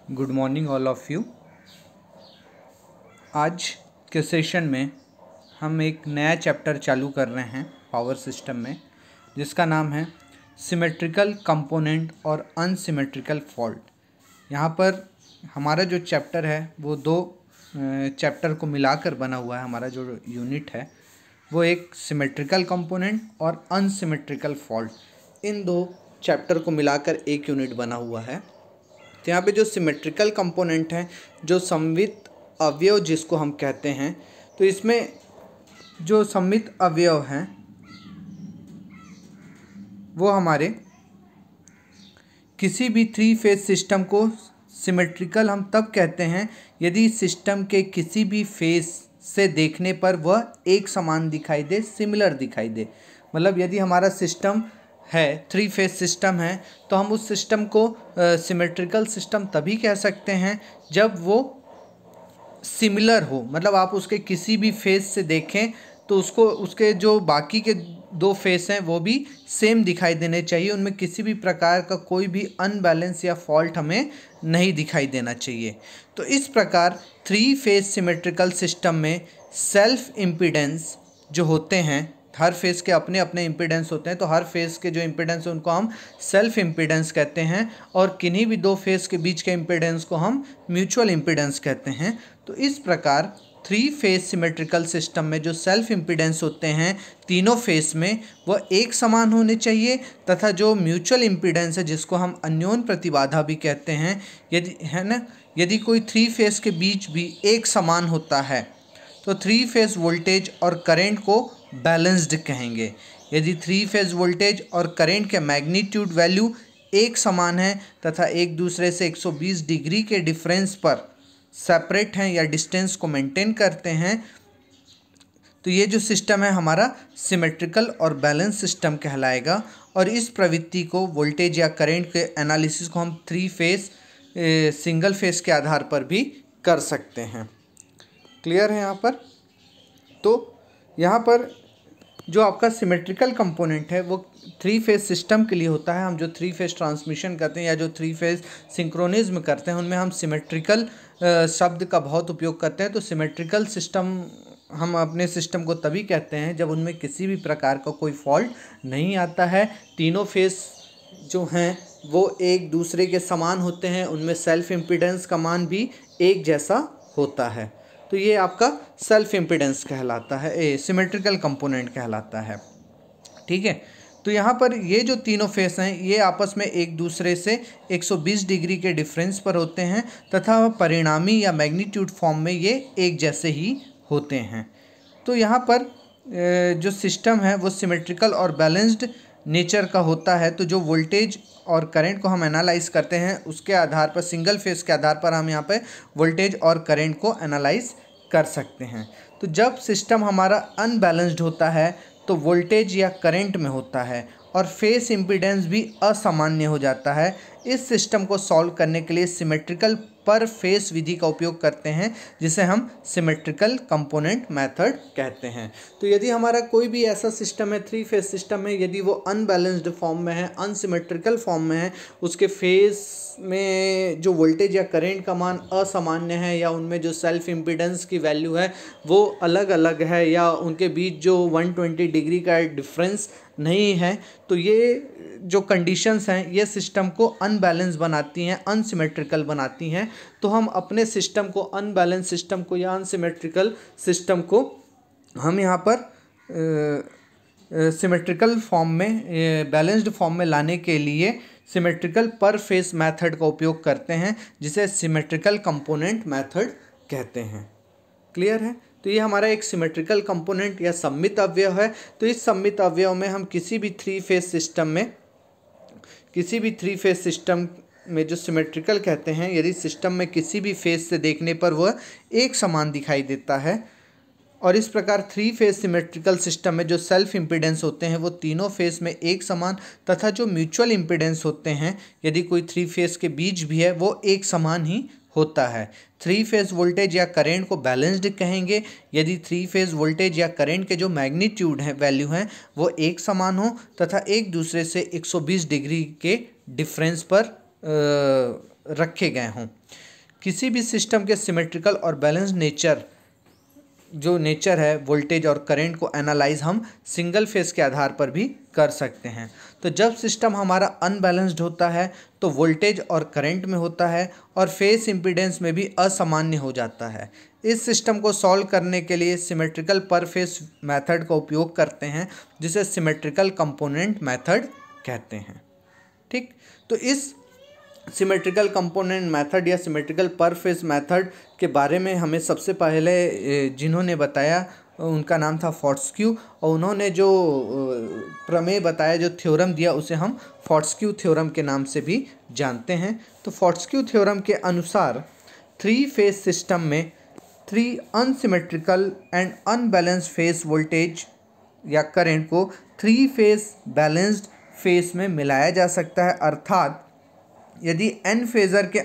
Good morning all of you. आज के session में हम एक नया चैप्टर चालू कर रहे हैं पावर सिस्टम में, जिसका नाम है सिमेट्रिकल कंपोनेंट और अनसिमेट्रिकल फॉल्ट। यहाँ पर हमारा जो चैप्टर है वो दो चैप्टर को मिलाकर बना हुआ है। हमारा जो यूनिट है वो एक सिमेट्रिकल कंपोनेंट और अनसिमेट्रिकल फॉल्ट, इन दो चैप्टर को मिलाकर एक यूनिट बना हुआ है। तो यहाँ पे जो सिमेट्रिकल कंपोनेंट है, जो सममित अवयव जिसको हम कहते हैं, तो इसमें जो सममित अवयव हैं वो हमारे किसी भी थ्री फेज सिस्टम को सिमेट्रिकल हम तब कहते हैं यदि सिस्टम के किसी भी फेज से देखने पर वह एक समान दिखाई दे, सिमिलर दिखाई दे। मतलब यदि हमारा सिस्टम है, थ्री फेज सिस्टम है, तो हम उस सिस्टम को सिमेट्रिकल सिस्टम तभी कह सकते हैं जब वो सिमिलर हो। मतलब आप उसके किसी भी फेज से देखें तो उसको उसके जो बाकी के दो फेस हैं वो भी सेम दिखाई देने चाहिए, उनमें किसी भी प्रकार का कोई भी अनबैलेंस या फॉल्ट हमें नहीं दिखाई देना चाहिए। तो इस प्रकार थ्री फेज सिमेट्रिकल सिस्टम में सेल्फ इम्पीडेंस जो होते हैं, हर फेज़ के अपने अपने इम्पीडेंस होते हैं, तो हर फेज़ के जो इम्पीडेंस है उनको हम सेल्फ इम्पीडेंस कहते हैं, और किन्हीं भी दो फेज़ के बीच के इम्पीडेंस को हम म्यूचुअल इम्पीडेंस कहते हैं। तो इस प्रकार थ्री फेज सिमेट्रिकल सिस्टम में जो सेल्फ इम्पीडेंस होते हैं तीनों फेस में वह एक समान होने चाहिए, तथा जो म्यूचुअल इम्पीडेंस है जिसको हम अन्योन प्रतिबाधा भी कहते हैं, यदि कोई थ्री फेज के बीच भी एक समान होता है तो थ्री फेज वोल्टेज और करंट को बैलेंस्ड कहेंगे। यदि थ्री फेज वोल्टेज और करंट के मैग्नीट्यूड वैल्यू एक समान है तथा एक दूसरे से 120 डिग्री के डिफरेंस पर सेपरेट हैं या डिस्टेंस को मेंटेन करते हैं, तो ये जो सिस्टम है हमारा सिमेट्रिकल और बैलेंस सिस्टम कहलाएगा। और इस प्रवृत्ति को वोल्टेज या करंट के एनालिसिस को हम थ्री फेज सिंगल फेज के आधार पर भी कर सकते हैं। क्लियर है यहाँ पर? तो यहाँ पर जो आपका सिमेट्रिकल कंपोनेंट है वो थ्री फेज सिस्टम के लिए होता है। हम जो थ्री फेज ट्रांसमिशन करते हैं या जो थ्री फेज सिंक्रोनिज्म करते हैं उनमें हम सिमेट्रिकल शब्द का बहुत उपयोग करते हैं। तो सिमेट्रिकल सिस्टम हम अपने सिस्टम को तभी कहते हैं जब उनमें किसी भी प्रकार का कोई फॉल्ट नहीं आता है, तीनों फेज जो हैं वो एक दूसरे के समान होते हैं, उनमें सेल्फ इम्पीडेंस का मान भी एक जैसा होता है। तो ये आपका सेल्फ इम्पीडेंस कहलाता है, सिमेट्रिकल कंपोनेंट कहलाता है। ठीक है, तो यहाँ पर ये जो तीनों फेस हैं ये आपस में एक दूसरे से 120 डिग्री के डिफरेंस पर होते हैं तथा परिणामी या मैग्नीट्यूड फॉर्म में ये एक जैसे ही होते हैं। तो यहाँ पर जो सिस्टम है वो सिमेट्रिकल और बैलेंस्ड नेचर का होता है। तो जो वोल्टेज और करंट को हम एनालाइज करते हैं उसके आधार पर, सिंगल फेस के आधार पर हम यहाँ पे वोल्टेज और करंट को एनालाइज कर सकते हैं। तो जब सिस्टम हमारा अनबैलेंस्ड होता है तो वोल्टेज या करंट में होता है और फेस इम्पीडेंस भी असामान्य हो जाता है। इस सिस्टम को सॉल्व करने के लिए सिमेट्रिकल पर फेस विधि का उपयोग करते हैं, जिसे हम सिमेट्रिकल कंपोनेंट मेथड कहते हैं। तो यदि हमारा कोई भी ऐसा सिस्टम है, थ्री फेस सिस्टम है, यदि वो अनबैलेंस्ड फॉर्म में है, अनसिमेट्रिकल फॉर्म में है, उसके फेस में जो वोल्टेज या करंट का मान असामान्य है या उनमें जो सेल्फ इम्पीडेंस की वैल्यू है वो अलग अलग है या उनके बीच जो 120 डिग्री का डिफरेंस नहीं है, तो ये जो कंडीशंस हैं ये सिस्टम को अनबैलेंस बनाती हैं, अनसिमेट्रिकल बनाती हैं। तो हम अपने सिस्टम को, अनबैलेंस सिस्टम को या अनसिमेट्रिकल सिस्टम को हम यहाँ पर सिमेट्रिकल फॉर्म में, बैलेंस्ड फॉर्म में लाने के लिए सिमेट्रिकल पर फेस मेथड का उपयोग करते हैं, जिसे सिमेट्रिकल कंपोनेंट मेथड कहते हैं। क्लियर है? तो ये हमारा एक सिमेट्रिकल कंपोनेंट या सममित अवयव है। तो इस सममित अवयव में हम किसी भी थ्री फेज सिस्टम में जो सिमेट्रिकल कहते हैं, यदि सिस्टम में किसी भी फेज से देखने पर वह एक समान दिखाई देता है। और इस प्रकार थ्री फेज सिमेट्रिकल सिस्टम में जो सेल्फ इम्पीडेंस होते हैं वो तीनों फेज में एक समान, तथा जो म्यूचुअल इम्पीडेंस होते हैं यदि कोई थ्री फेज के बीच भी है वो एक समान ही होता है। थ्री फेज वोल्टेज या करंट को बैलेंस्ड कहेंगे यदि थ्री फेज वोल्टेज या करंट के जो मैग्नीट्यूड है, वैल्यू हैं, वो एक समान हो तथा एक दूसरे से 120 डिग्री के डिफरेंस पर रखे गए हों। किसी भी सिस्टम के सिमेट्रिकल और बैलेंस्ड नेचर है वोल्टेज और करंट को एनालाइज हम सिंगल फेस के आधार पर भी कर सकते हैं। तो जब सिस्टम हमारा अनबैलेंस्ड होता है तो वोल्टेज और करंट में होता है और फेस इम्पीडेंस में भी असामान्य हो जाता है। इस सिस्टम को सॉल्व करने के लिए सिमेट्रिकल पर फेस मेथड का उपयोग करते हैं, जिसे सिमेट्रिकल कंपोनेंट मेथड कहते हैं। ठीक, तो इस सिमेट्रिकल कंपोनेंट मेथड या सिमेट्रिकल पर फेस मेथड के बारे में हमें सबसे पहले जिन्होंने बताया उनका नाम था फॉर्टस्क्यू, और उन्होंने जो प्रमेय बताया, जो थ्योरम दिया, उसे हम फॉर्टस्क्यू थ्योरम के नाम से भी जानते हैं। तो फॉर्टस्क्यू थ्योरम के अनुसार 3 फेज सिस्टम में 3 unsymmetrical and unbalanced phase voltage या करंट को 3 फेज बैलेंस्ड फेस में मिलाया जा सकता है। अर्थात यदि n फेज़र के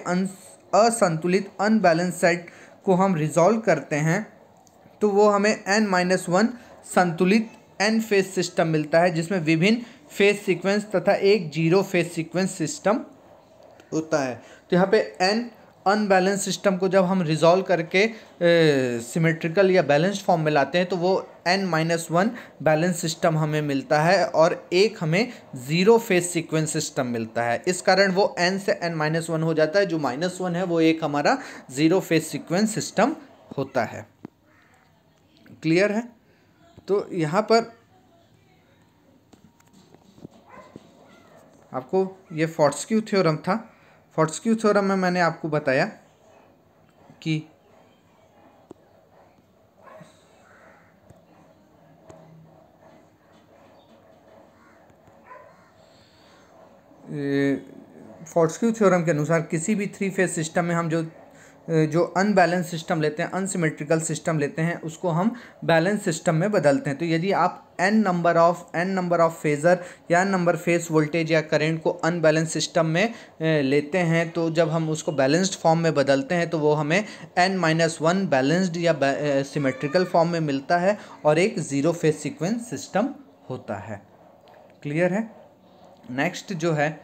असंतुलित अनबैलेंस सेट को हम रिजॉल्व करते हैं तो वो हमें n-1 संतुलित n फेज सिस्टम मिलता है, जिसमें विभिन्न फेज सीक्वेंस तथा एक जीरो फेज सीक्वेंस सिस्टम होता है। तो यहाँ पे n अनबैलेंस सिस्टम को जब हम रिजॉल्व करके सिमेट्रिकल या बैलेंस्ड फॉर्म में लाते हैं तो वो n-1 बैलेंस सिस्टम हमें मिलता है और एक हमें ज़ीरो फेज सीक्वेंस सिस्टम मिलता है। इस कारण वो n से n-1 हो जाता है। जो -1 है वो एक हमारा ज़ीरो फेज सीक्वेंस सिस्टम होता है। क्लियर है? तो यहाँ पर आपको ये फॉर्टस्क्यू थ्योरम था। फॉर्टस्क्यू थ्योरम में मैंने आपको बताया कि फॉर्टस्क्यू थ्योरम के अनुसार किसी भी 3 फेज सिस्टम में हम जो अनबैलेंस सिस्टम लेते हैं, अनसिमेट्रिकल सिस्टम लेते हैं, उसको हम बैलेंस सिस्टम में बदलते हैं। तो यदि आप n नंबर ऑफ फेज़र या n नंबर फेस वोल्टेज या करंट को अनबैलेंस सिस्टम में लेते हैं, तो जब हम उसको बैलेंस्ड फॉर्म में बदलते हैं तो वो हमें n-1 बैलेंस्ड या सिमेट्रिकल फॉर्म में मिलता है और एक ज़ीरो फेज सीक्वेंस सिस्टम होता है। क्लियर है? नेक्स्ट जो है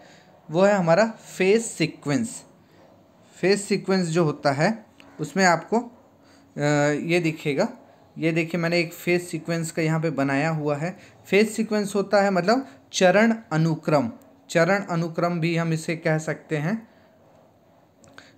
वो है हमारा फेज सीक्वेंस। फेज सीक्वेंस जो होता है उसमें आपको ये दिखेगा, ये देखिए मैंने एक फेज सीक्वेंस का यहाँ पे बनाया हुआ है। फेज सीक्वेंस होता है मतलब चरण अनुक्रम, चरण अनुक्रम भी हम इसे कह सकते हैं।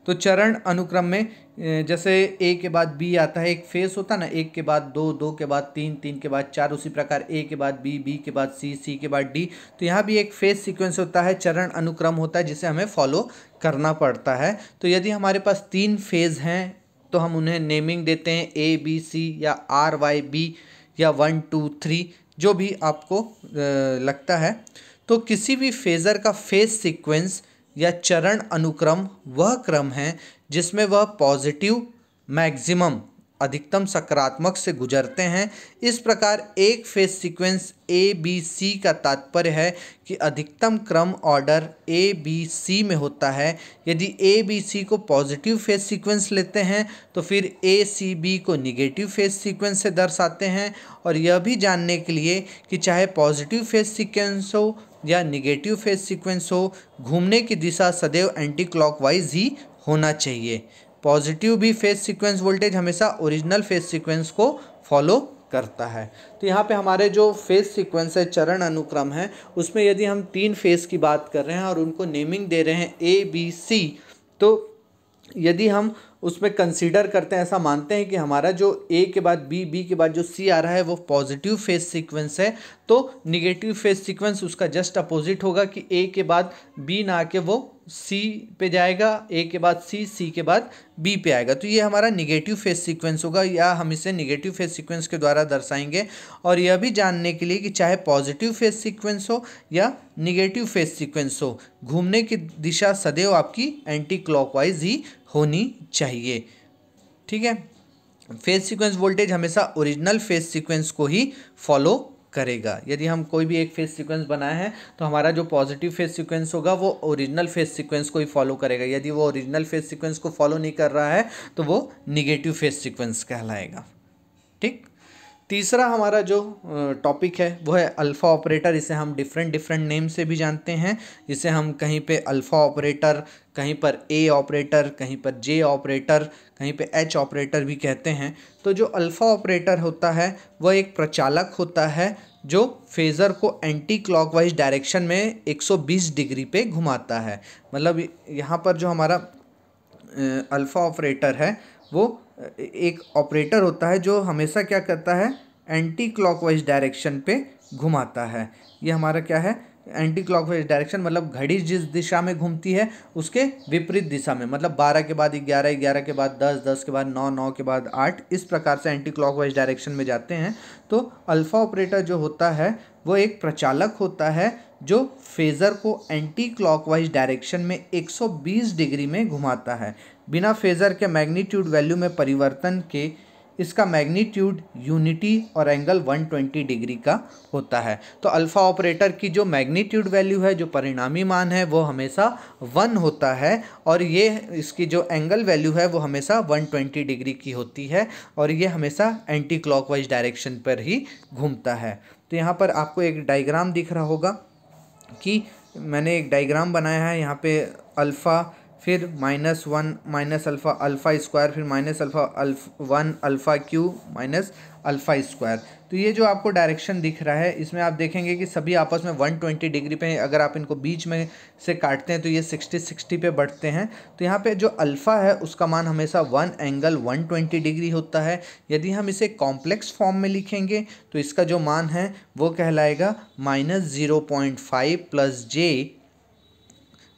तो चरण अनुक्रम में जैसे ए के बाद बी आता है, एक फेज होता है ना, 1 के बाद 2, 2 के बाद 3, 3 के बाद 4, उसी प्रकार ए के बाद बी, बी के बाद सी, सी के बाद डी। तो यहाँ भी एक फेज सीक्वेंस होता है, चरण अनुक्रम होता है, जिसे हमें फॉलो करना पड़ता है। तो यदि हमारे पास 3 फेज हैं तो हम उन्हें नेमिंग देते हैं ए बी सी या आर वाई बी या 1 2 3, जो भी आपको लगता है। तो किसी भी फेज़र का फेज सीक्वेंस या चरण अनुक्रम वह क्रम है जिसमें वह पॉजिटिव मैक्सिमम अधिकतम सकारात्मक से गुजरते हैं। इस प्रकार एक phase sequence A B C का तात्पर्य है कि अधिकतम क्रम ऑर्डर ए बी सी में होता है। यदि ए बी सी को पॉजिटिव फेज सीक्वेंस लेते हैं तो फिर ए सी बी को निगेटिव फेज सीक्वेंस से दर्शाते हैं। और यह भी जानने के लिए कि चाहे पॉजिटिव फेज सीक्वेंस हो या निगेटिव फेज सीक्वेंस हो, घूमने की दिशा सदैव एंटी क्लॉकवाइज ही होना चाहिए। पॉजिटिव भी फेज सीक्वेंस वोल्टेज हमेशा ओरिजिनल फेज सीक्वेंस को फॉलो करता है। तो यहाँ पे हमारे जो फेज सीक्वेंस है, चरण अनुक्रम है, उसमें यदि हम 3 फेज की बात कर रहे हैं और उनको नेमिंग दे रहे हैं ए बी सी, तो यदि हम उसमें कंसीडर करते हैं, ऐसा मानते हैं कि हमारा जो ए के बाद बी, बी के बाद जो सी आ रहा है वो पॉजिटिव फेज सीक्वेंस है, तो निगेटिव फेज सीक्वेंस उसका जस्ट अपोजिट होगा कि ए के बाद बी ना आके वो सी पे जाएगा, ए के बाद सी, सी के बाद बी पे आएगा। तो ये हमारा निगेटिव फेज सीक्वेंस होगा, या हम इसे निगेटिव फेज सीक्वेंस के द्वारा दर्शाएंगे। और यह भी जानने के लिए कि चाहे पॉजिटिव फेज सीक्वेंस हो या निगेटिव फेज सीक्वेंस हो, घूमने की दिशा सदैव आपकी एंटी क्लॉकवाइज ही होनी चाहिए। ठीक है? फेज सीक्वेंस वोल्टेज हमेशा ओरिजिनल फेज सीक्वेंस को ही फॉलो करेगा। यदि हम कोई भी एक फेज सीक्वेंस बनाए हैं तो हमारा जो पॉजिटिव फेज सीक्वेंस होगा वो ओरिजिनल फेज सीक्वेंस को ही फॉलो करेगा। यदि वो ओरिजिनल फेज सीक्वेंस को फॉलो नहीं कर रहा है तो वो निगेटिव फेज सीक्वेंस कहलाएगा। ठीक? तीसरा हमारा जो टॉपिक है वो है अल्फ़ा ऑपरेटर। इसे हम डिफरेंट डिफरेंट नेम से भी जानते हैं। इसे हम कहीं पे अल्फ़ा ऑपरेटर, कहीं पर ए ऑपरेटर, कहीं पर जे ऑपरेटर, कहीं पे एच ऑपरेटर भी कहते हैं। तो जो अल्फ़ा ऑपरेटर होता है वह एक प्रचालक होता है जो फेज़र को एंटी क्लॉकवाइज डायरेक्शन में 120 डिग्री पे घुमाता है। मतलब यहाँ पर जो हमारा अल्फ़ा ऑपरेटर है वो एक ऑपरेटर होता है जो हमेशा क्या करता है, एंटी क्लॉकवाइज डायरेक्शन पे घुमाता है। ये हमारा क्या है, एंटी क्लॉकवाइज डायरेक्शन, मतलब घड़ी जिस दिशा में घूमती है उसके विपरीत दिशा में। मतलब 12 के बाद 11, 11 के बाद 10, 10 के बाद 9, 9 के बाद 8, इस प्रकार से एंटी क्लॉकवाइज डायरेक्शन में जाते हैं। तो अल्फ़ा ऑपरेटर जो होता है वो एक प्रचालक होता है जो फेज़र को एंटी क्लॉकवाइज डायरेक्शन में 120 डिग्री में घुमाता है बिना फेज़र के मैग्नीट्यूड वैल्यू में परिवर्तन के। इसका मैग्नीट्यूड यूनिटी और एंगल 120 डिग्री का होता है। तो अल्फ़ा ऑपरेटर की जो मैग्नीट्यूड वैल्यू है, जो परिणामी मान है, वो हमेशा 1 होता है और ये इसकी जो एंगल वैल्यू है वो हमेशा 120 डिग्री की होती है और ये हमेशा एंटी क्लॉकवाइज डायरेक्शन पर ही घूमता है। तो यहाँ पर आपको एक डायग्राम दिख रहा होगा कि मैंने एक डायग्राम बनाया है। यहाँ पे अल्फ़ा, फिर -1 माइनस अल्फ़ा, अल्फ़ा स्क्वायर, फिर minus alpha, one alpha Q minus alpha square. तो ये जो आपको डायरेक्शन दिख रहा है इसमें आप देखेंगे कि सभी आपस में 120 डिग्री पे हैं। अगर आप इनको बीच में से काटते हैं तो ये 60 पे बढ़ते हैं। तो यहाँ पे जो अल्फ़ा है उसका मान हमेशा 1 एंगल 120 डिग्री होता है। यदि हम इसे कॉम्प्लेक्स फॉर्म में लिखेंगे तो इसका जो मान है वो कहलाएगा -0.5 प्लस जे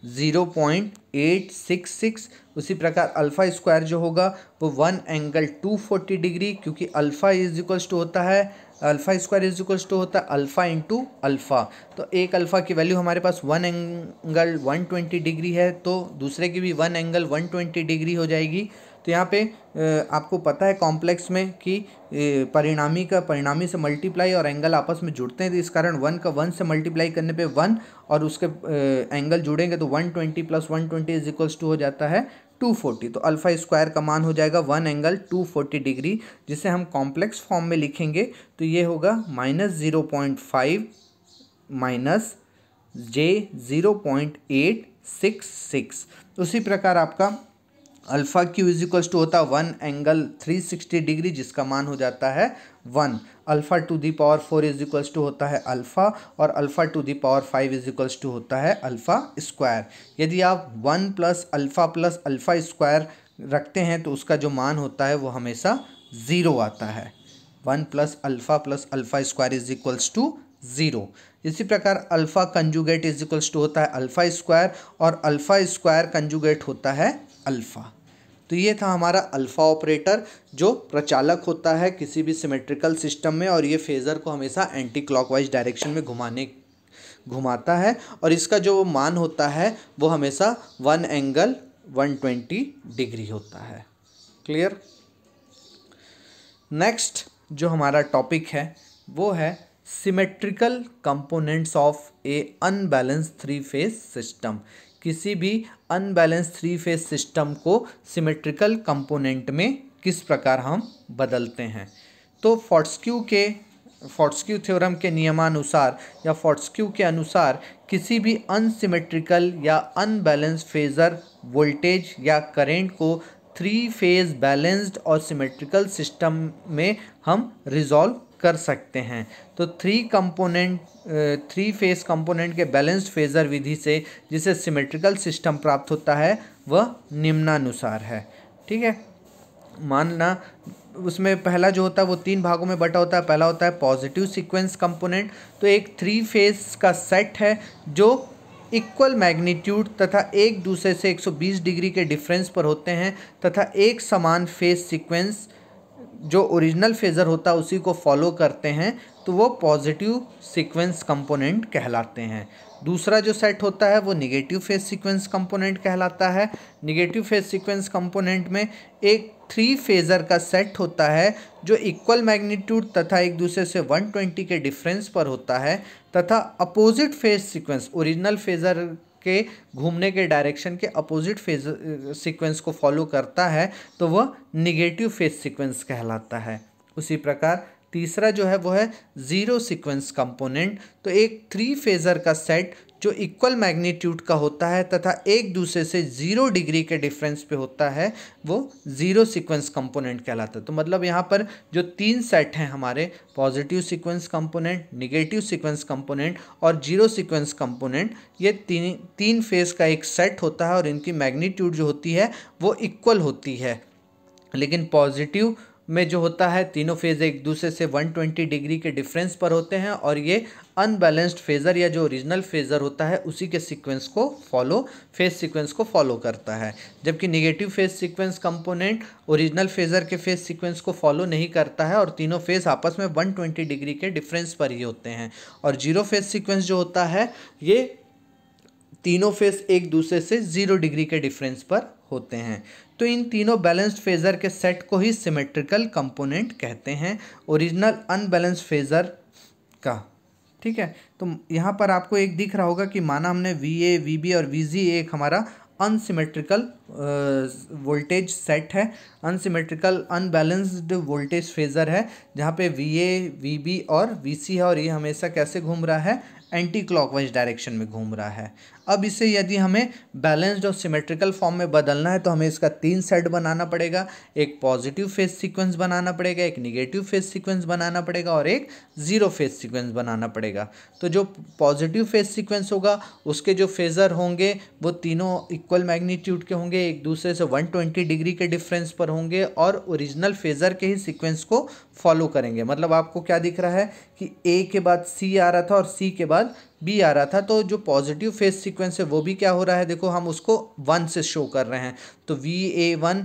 0.866। उसी प्रकार अल्फ़ा स्क्वायर जो होगा वो 1 एंगल 240 डिग्री, क्योंकि अल्फ़ा इज इक्वल्स टू होता है, alpha square is equals to होता है अल्फ़ा इंटू अल्फ़ा। तो एक अल्फ़ा की वैल्यू हमारे पास 1 एंगल 120 डिग्री है, तो दूसरे की भी 1 एंगल 120 डिग्री हो जाएगी। तो यहाँ पे आपको पता है कॉम्प्लेक्स में कि परिणामी का परिणामी से मल्टीप्लाई और एंगल आपस में जुड़ते हैं, तो इस कारण 1 का 1 से मल्टीप्लाई करने पे 1 और उसके एंगल जुड़ेंगे तो 120 प्लस 120 इज इक्वल्स टू हो जाता है 240। तो अल्फ़ा स्क्वायर का मान हो जाएगा 1 एंगल 240 डिग्री, जिसे हम कॉम्प्लेक्स फॉर्म में लिखेंगे तो ये होगा -0.5 माइनस जे 0.866। उसी प्रकार आपका alpha cube is equals to होता है 1 एंगल 360 डिग्री, जिसका मान हो जाता है 1। Alpha to the power 4 is equals to होता है अल्फ़ा, और alpha to the power 5 is equals to होता है अल्फ़ा स्क्वायर। यदि आप 1 प्लस अल्फ़ा स्क्वायर रखते हैं तो उसका जो मान होता है वो हमेशा 0 आता है। 1 plus alpha square is equals to 0। इसी प्रकार alpha conjugate is equals to होता है अल्फ़ा स्क्वायर, और अल्फ़ा स्क्वायर कंजुगेट होता है अल्फ़ा। तो ये था हमारा अल्फ़ा ऑपरेटर जो प्रचालक होता है किसी भी सिमेट्रिकल सिस्टम में, और ये फेज़र को हमेशा एंटी क्लॉकवाइज डायरेक्शन में घुमाता है, और इसका जो मान होता है वो हमेशा 1 एंगल 120 डिग्री होता है। क्लियर। नेक्स्ट जो हमारा टॉपिक है वो है symmetrical components of A unbalance 3 phase system. किसी भी अनबैलेंस 3 फेज सिस्टम को सिमेट्रिकल कंपोनेंट में किस प्रकार हम बदलते हैं। तो फोर्टस्क्यू थ्योरम के नियमानुसार या फोर्टस्क्यू के अनुसार किसी भी अनसिमेट्रिकल या अनबैलेंस फेजर वोल्टेज या करंट को 3 फेज बैलेंस्ड और सिमेट्रिकल सिस्टम में हम रिजॉल्व कर सकते हैं। तो 3 फेज कंपोनेंट के बैलेंस्ड फेजर विधि से जिसे सिमेट्रिकल सिस्टम प्राप्त होता है वह निम्नानुसार है। ठीक है, मानना उसमें पहला जो होता है वो 3 भागों में बटा होता है। पहला होता है पॉजिटिव सीक्वेंस कंपोनेंट। तो एक 3 फेज का सेट है जो इक्वल मैग्नीट्यूड तथा एक दूसरे से 120 डिग्री के डिफरेंस पर होते हैं तथा एक समान फेज सीक्वेंस जो ओरिजिनल फेज़र होता है उसी को फॉलो करते हैं, तो वो पॉजिटिव सीक्वेंस कंपोनेंट कहलाते हैं। दूसरा जो सेट होता है वो निगेटिव फेज सीक्वेंस कंपोनेंट कहलाता है। निगेटिव फेज सीक्वेंस कंपोनेंट में एक 3 फेज़र का सेट होता है जो इक्वल मैग्नीट्यूड तथा एक दूसरे से 120 के डिफरेंस पर होता है तथा opposite phase sequence original phasor के घूमने के डायरेक्शन के अपोजिट फेज सीक्वेंस को फॉलो करता है, तो वह निगेटिव फेज सीक्वेंस कहलाता है। उसी प्रकार तीसरा जो है वो है ज़ीरो सीक्वेंस कंपोनेंट। तो एक थ्री फेज़र का सेट जो इक्वल मैग्नीट्यूड का होता है तथा एक दूसरे से 0 डिग्री के डिफरेंस पे होता है वो ज़ीरो सीक्वेंस कंपोनेंट कहलाता है। तो मतलब यहाँ पर जो तीन सेट हैं हमारे, positive sequence component, negative sequence component और जीरो सीक्वेंस कंपोनेंट, ये तीन फेज़ का एक सेट होता है और इनकी मैग्नीट्यूड जो होती है वो इक्वल होती है। लेकिन पॉजिटिव में जो होता है तीनों फेज़ एक दूसरे से 120 डिग्री के डिफरेंस पर होते हैं और ये अनबैलेंस्ड फेज़र या जो ओरिजिनल फेज़र होता है उसी के सीक्वेंस को फेज़ सीक्वेंस को फॉलो करता है। जबकि negative phase sequence component original phasor के फेज़ सीक्वेंस को फॉलो नहीं करता है और तीनों फेज़ आपस में 120 डिग्री के डिफरेंस पर ही होते हैं। और जीरो फेज़ सीक्वेंस जो होता है ये तीनों फेस एक दूसरे से 0 डिग्री के डिफरेंस पर होते हैं। तो इन तीनों बैलेंस्ड फेज़र के सेट को ही सिमेट्रिकल कंपोनेंट कहते हैं, ओरिजिनल अनबैलेंस्ड फेज़र का। ठीक है, तो यहाँ पर आपको एक दिख रहा होगा कि माना हमने VA, VB और VG एक हमारा अनसिमेट्रिकल वोल्टेज सेट है, अनसिमेट्रिकल अनबैलेंस्ड वोल्टेज फेज़र है, जहाँ पे VA, VB और VC है और ये हमेशा कैसे घूम रहा है, एंटी क्लॉकवाइज डायरेक्शन में घूम रहा है। अब इसे यदि हमें बैलेंस्ड और सिमेट्रिकल फॉर्म में बदलना है तो हमें इसका तीन सेट बनाना पड़ेगा। एक पॉजिटिव फेज सीक्वेंस बनाना पड़ेगा, एक निगेटिव फेज सीक्वेंस बनाना पड़ेगा और एक ज़ीरो फेज सीक्वेंस बनाना पड़ेगा। तो जो पॉजिटिव फेज सीक्वेंस होगा उसके जो फेज़र होंगे वो तीनों इक्वल मैग्नीट्यूड के होंगे, एक दूसरे से 120 डिग्री के डिफरेंस पर होंगे और ओरिजिनल फेज़र के ही सीक्वेंस को फॉलो करेंगे। मतलब आपको क्या दिख रहा है कि A के बाद C आ रहा था और C के बाद B आ रहा था, तो जो पॉजिटिव फेज सीक्वेंस है वो भी क्या हो रहा है, देखो हम उसको 1 से शो कर रहे हैं। तो VA1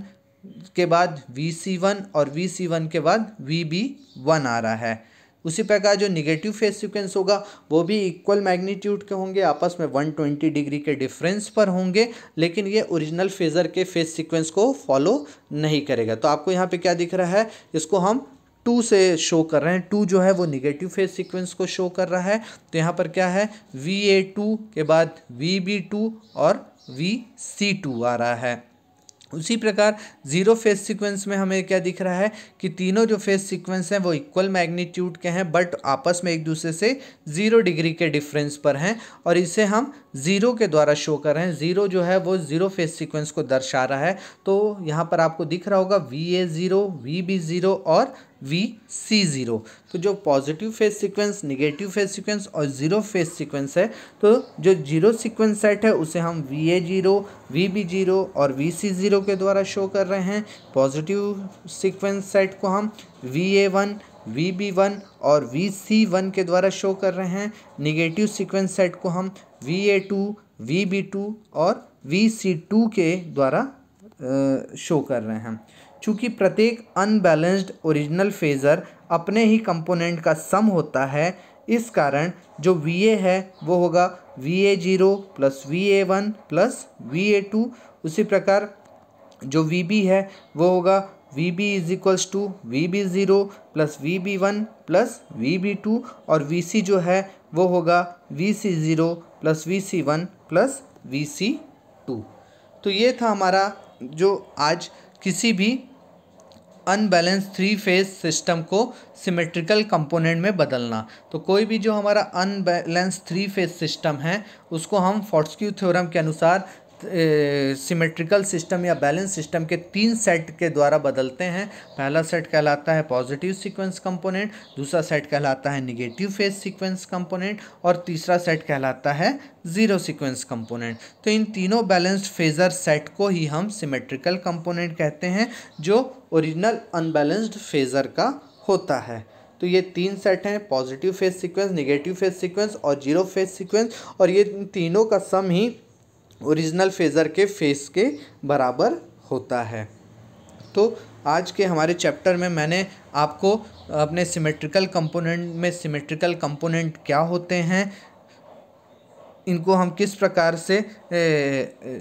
के बाद VC1 और VC1 के बाद VB1 आ रहा है। उसी प्रकार जो निगेटिव फेज सीक्वेंस होगा वो भी इक्वल मैग्नीट्यूड के होंगे, आपस में 120 डिग्री के डिफरेंस पर होंगे, लेकिन ये ओरिजिनल फेज़र के फेज सीक्वेंस को फॉलो नहीं करेगा। तो आपको यहाँ पे क्या दिख रहा है, इसको हम 2 से शो कर रहे हैं। 2 जो है वो निगेटिव फेज सीक्वेंस को शो कर रहा है। तो यहाँ पर क्या है, VA2 के बाद VB2 और VC2 आ रहा है। उसी प्रकार ज़ीरो फेज सीक्वेंस में हमें क्या दिख रहा है कि तीनों जो फेज सीक्वेंस हैं वो इक्वल मैग्नीट्यूड के हैं बट आपस में एक दूसरे से 0 डिग्री के डिफरेंस पर हैं और इसे हम ज़ीरो के द्वारा शो कर रहे हैं। ज़ीरो जो है वो ज़ीरो फेज सीक्वेंस को दर्शा रहा है। तो यहाँ पर आपको दिख रहा होगा VA0, VB0 और VC0। तो जो positive phase sequence, negative phase sequence और ज़ीरो फेज सीक्वेंस है, तो जो जीरो सीक्वेंस सेट है उसे हम VA0, VB0 और VC0 के द्वारा शो कर रहे हैं। पॉजिटिव सीक्वेंस सेट को हम VA1, VB1 और VC1 के द्वारा शो कर रहे हैं। निगेटिव सीक्वेंस सेट को हम VA2, VB2 और VC2 के द्वारा शो कर रहे हैं। चूँकि प्रत्येक अनबैलेंस्ड ओरिजिनल फेज़र अपने ही कंपोनेंट का सम होता है, इस कारण जो VA है वो होगा VA0 plus VA1 plus VA2। उसी प्रकार जो VB है वो होगा VB is equals to VB0 plus VB1 plus VB2 और VC जो है वो होगा VC0 plus VC1 plus VC2। तो ये था हमारा जो आज किसी भी अनबैलेंस थ्री फेज सिस्टम को सिमेट्रिकल कंपोनेंट में बदलना। तो कोई भी जो हमारा अनबैलेंस थ्री फेज सिस्टम है उसको हम फोर्टस्क्यू थ्योरम के अनुसार सिमेट्रिकल सिस्टम या बैलेंस सिस्टम के तीन सेट के द्वारा बदलते हैं। पहला सेट कहलाता है पॉजिटिव सीक्वेंस कंपोनेंट, दूसरा सेट कहलाता है निगेटिव फेज सीक्वेंस कंपोनेंट और तीसरा सेट कहलाता है ज़ीरो सीक्वेंस कंपोनेंट। तो इन तीनों बैलेंस्ड फेज़र सेट को ही हम सिमेट्रिकल कंपोनेंट कहते हैं जो ओरिजिनल अनबैलेंस्ड फेज़र का होता है। तो ये तीन सेट हैं, positive phase sequence, negative phase sequence और जीरो फेज सीक्वेंस, और ये तीनों का सम ही ओरिजिनल फेज़र के फेस के बराबर होता है। तो आज के हमारे चैप्टर में मैंने आपको अपने सिमेट्रिकल कंपोनेंट में सिमेट्रिकल कंपोनेंट क्या होते हैं, इनको हम किस प्रकार से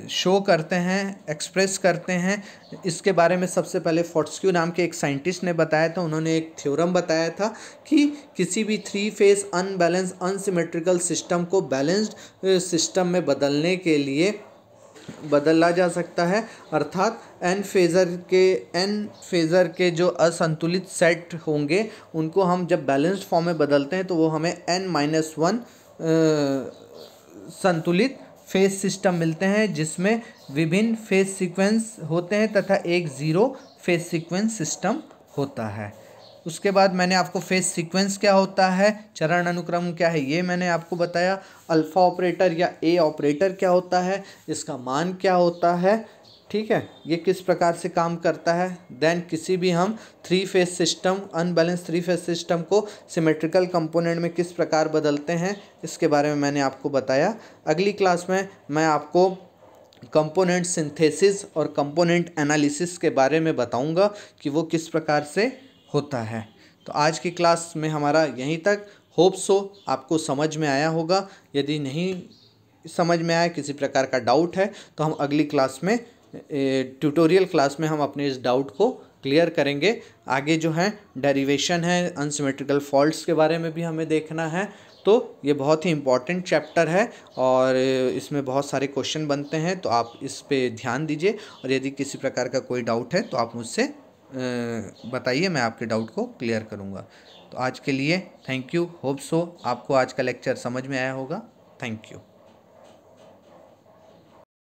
शो करते हैं, एक्सप्रेस करते हैं, इसके बारे में सबसे पहले फोर्टस्क्यू नाम के एक साइंटिस्ट ने बताया था। उन्होंने एक थ्योरम बताया था कि किसी भी three phase unbalance unsymmetrical system को बैलेंस्ड सिस्टम में बदलने के लिए बदला जा सकता है, अर्थात एन फेज़र के जो असंतुलित सेट होंगे उनको हम जब बैलेंस्ड फॉर्म में बदलते हैं तो वो हमें n-1 संतुलित फेज सिस्टम मिलते हैं, जिसमें विभिन्न फेज सीक्वेंस होते हैं तथा एक ज़ीरो फेज सीक्वेंस सिस्टम होता है। उसके बाद मैंने आपको फेज सीक्वेंस क्या होता है, चरण अनुक्रम क्या है, ये मैंने आपको बताया। अल्फ़ा ऑपरेटर या ए ऑपरेटर क्या होता है, इसका मान क्या होता है, ठीक है, ये किस प्रकार से काम करता है। देन किसी भी हम three phase system, unbalance three phase system को सिमेट्रिकल कंपोनेंट में किस प्रकार बदलते हैं, इसके बारे में मैंने आपको बताया। अगली क्लास में मैं आपको कंपोनेंट सिंथेसिस और कंपोनेंट एनालिसिस के बारे में बताऊंगा कि वो किस प्रकार से होता है। तो आज की क्लास में हमारा यहीं तक। होप सो आपको समझ में आया होगा। यदि नहीं समझ में आया, किसी प्रकार का डाउट है, तो हम अगली क्लास में ट्यूटोरियल क्लास में हम अपने इस डाउट को क्लियर करेंगे। आगे जो है डेरिवेशन है, अनसिमेट्रिकल फॉल्ट्स के बारे में भी हमें देखना है। तो ये बहुत ही इम्पॉर्टेंट चैप्टर है और इसमें बहुत सारे क्वेश्चन बनते हैं, तो आप इस पे ध्यान दीजिए। और यदि किसी प्रकार का कोई डाउट है तो आप मुझसे बताइए, मैं आपके डाउट को क्लियर करूँगा। तो आज के लिए थैंक यू। होप सो आपको आज का लेक्चर समझ में आया होगा। Thank you.